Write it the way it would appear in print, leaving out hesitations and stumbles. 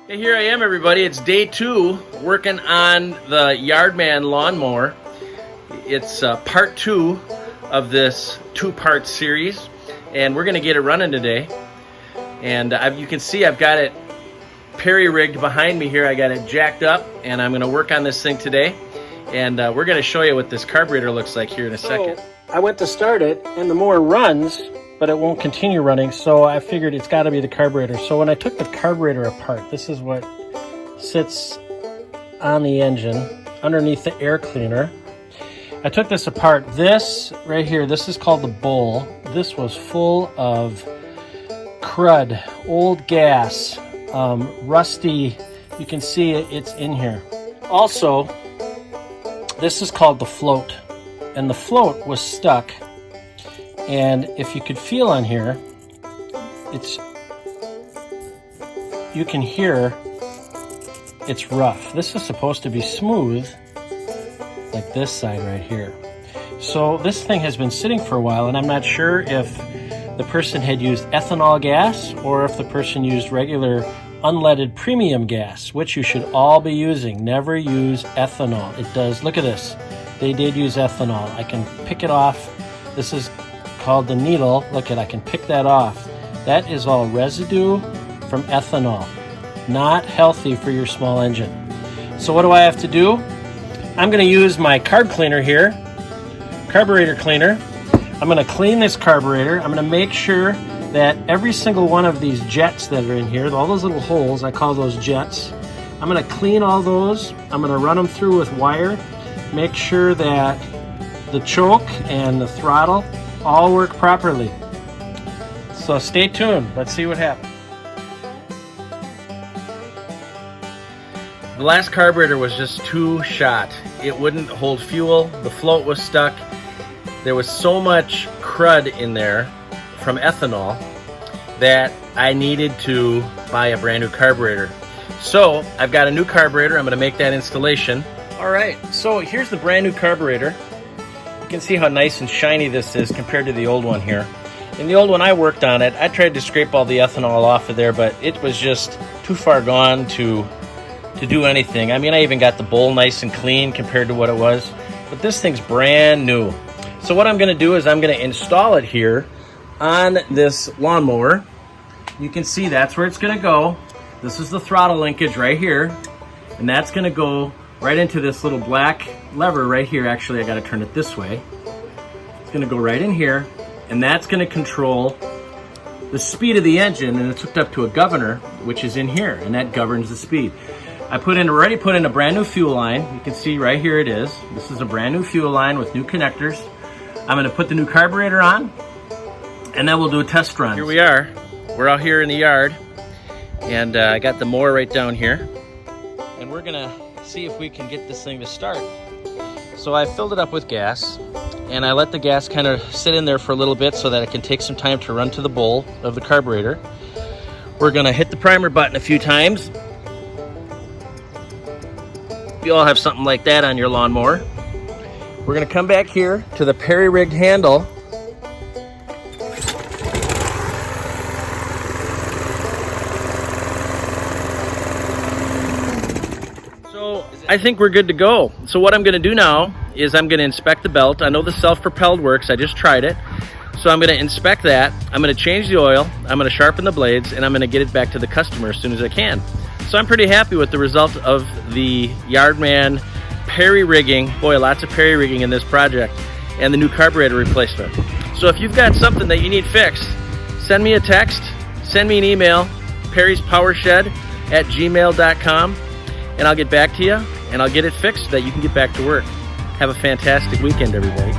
Hey, here I am, everybody. It's day 2 working on the Yardman lawnmower. It's part 2 of this 2-part series, and we're going to get it running today. And you can see I've got it perry-rigged behind me here. I got it jacked up, and I'm going to work on this thing today. And we're going to show you what this carburetor looks like here in a second. I went to start it, and the mower runs, but it won't continue running, so I figured it's got to be the carburetor. So when I took the carburetor apart, this is what sits on the engine underneath the air cleaner. I took this apart. This right here, this is called the bowl. This was full of crud, old gas, rusty. You can see it's in here. Also, this is called the float, and the float was stuck. And if you could feel on here, you can hear it's rough. This is supposed to be smooth, like this side right here. So this thing has been sitting for a while, and I'm not sure if the person had used ethanol gas or if the person used regular unleaded premium gas, which you should all be using. Never use ethanol. It does, look at this. They did use ethanol. I can pick it off. This is called the needle. Look at, I can pick that off. That is all residue from ethanol. Not healthy for your small engine. So what do I have to do? I'm going to use my carb cleaner here, carburetor cleaner. I'm going to clean this carburetor. I'm going to make sure that every single one of these jets that are in here, all those little holes, I call those jets, I'm going to clean all those. I'm going to run them through with wire, make sure that the choke and the throttle all work properly. So stay tuned. Let's see what happens. The last carburetor was just too shot. It wouldn't hold fuel. The float was stuck. There was so much crud in there from ethanol that I needed to buy a brand new carburetor. So I've got a new carburetor. I'm going to make that installation. All right, so here's the brand new carburetor. You can see how nice and shiny this is compared to the old one here. In the old one I worked on it, I tried to scrape all the ethanol off of there, but it was just too far gone to do anything. I mean, I even got the bowl nice and clean compared to what it was, but this thing's brand new. So what I'm going to do is I'm going to install it here on this lawnmower. You can see that's where it's going to go. This is the throttle linkage right here, and that's going to go right into this little black lever right here. Actually, I got to turn it this way. It's going to go right in here, and that's going to control the speed of the engine, and it's hooked up to a governor, which is in here, and that governs the speed. I already put in a brand new fuel line. You can see right here it is. This is a brand new fuel line with new connectors. I'm going to put the new carburetor on, and then we'll do a test run. Here we are. We're out here in the yard, and I got the mower right down here, and we're going to see if we can get this thing to start. So I filled it up with gas, and I let the gas kind of sit in there for a little bit so that it can take some time to run to the bowl of the carburetor. We're going to hit the primer button a few times. You all have something like that on your lawnmower. We're going to come back here to the perry-rigged handle. So I think we're good to go. So what I'm going to do now is I'm going to inspect the belt. I know the self-propelled works. I just tried it. So I'm going to inspect that. I'm going to change the oil. I'm going to sharpen the blades, and I'm going to get it back to the customer as soon as I can. So I'm pretty happy with the result of the Yardman perry rigging. Boy, lots of perry rigging in this project, and the new carburetor replacement. So if you've got something that you need fixed, send me a text, send me an email, perryspowershed@gmail.com, and I'll get back to you, and I'll get it fixed so that you can get back to work. Have a fantastic weekend, everybody.